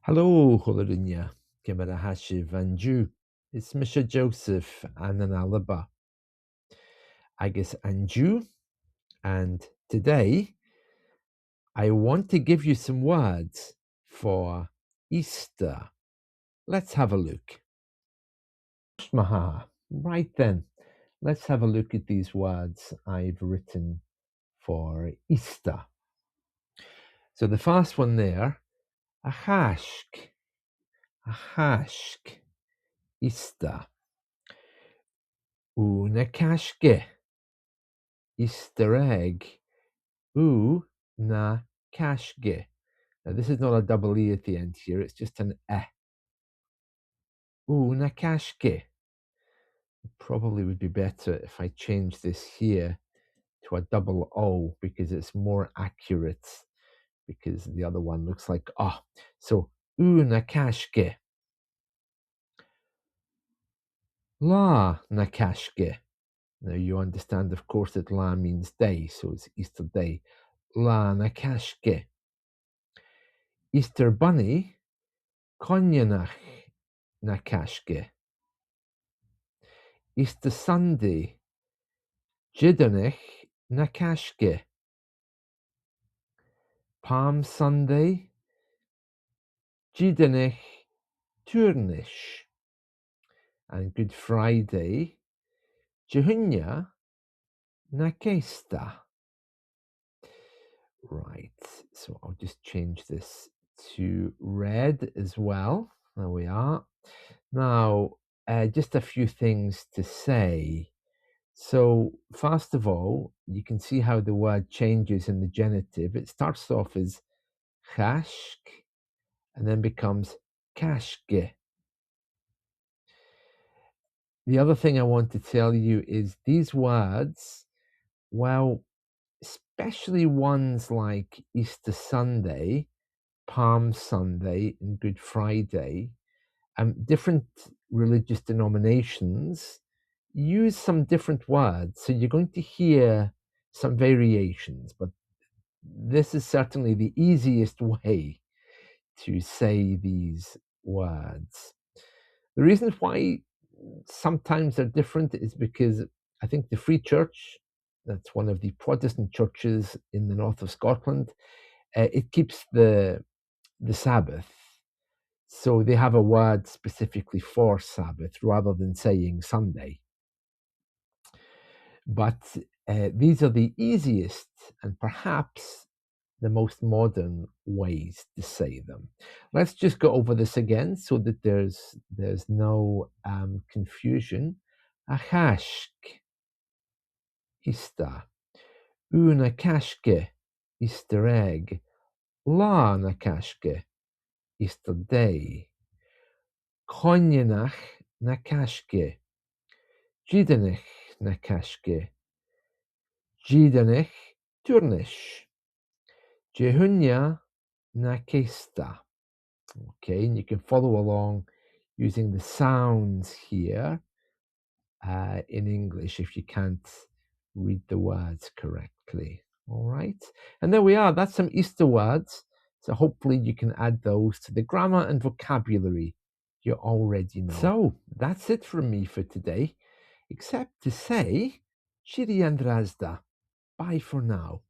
Hello, Holodunya. Kimera Hashi Vanju. It's Misha Joseph and an Alaba. Agus Anju. And today I want to give you some words for Easter. Let's have a look. Maha. Right then, let's have a look at these words I've written for Easter. So the first one there, A Chàisg. A Chàisg. Easter. Una Chàisg. Easter egg. Na Chàisg. Now this is not a double E at the end here, it's just an E. Na Chàisg. Probably would be better if I change this here to a double O because it's more accurate, because the other one looks like So na Chàisg. La na Chàisg. Now you understand, of course, that la means day, so it's Easter day. La na Chàisg. Easter bunny, Conyanach na Chàisg. Easter Sunday, Jidonich na Chàisg. Palm Sunday, Jidonich Turnish. And Good Friday, Jehunya na Kesta. Right, so I'll just change this to red as well. There we are. Now, just a few things to say. So, first of all, you can see how the word changes in the genitive. It starts off as chàisg and then becomes cashge. The other thing I want to tell you is these words, well, especially ones like Easter Sunday, Palm Sunday, and Good Friday, different religious denominations use some different words. So you're going to hear some variations, but this is certainly the easiest way to say these words. The reason why sometimes they're different is because I think the Free Church, that's one of the Protestant churches in the north of Scotland, it keeps the Sabbath. So they have a word specifically for Sabbath rather than saying Sunday. But these are the easiest and perhaps the most modern ways to say them. Let's just go over this again so that there's no confusion. A chàisg, Easter. Una Chàisg, Easter egg. La na Chàisg, Easter day. Conyanach na Chàisg. Jidonich na Chàisg. Jidonich Turnish. Jehunya na Kesta. Okay, and you can follow along using the sounds here in English if you can't read the words correctly. All right, and there we are. That's some Easter words. So hopefully you can add those to the grammar and vocabulary you already know. So that's it from me for today, except to say, Shiri and Razda. Bye for now.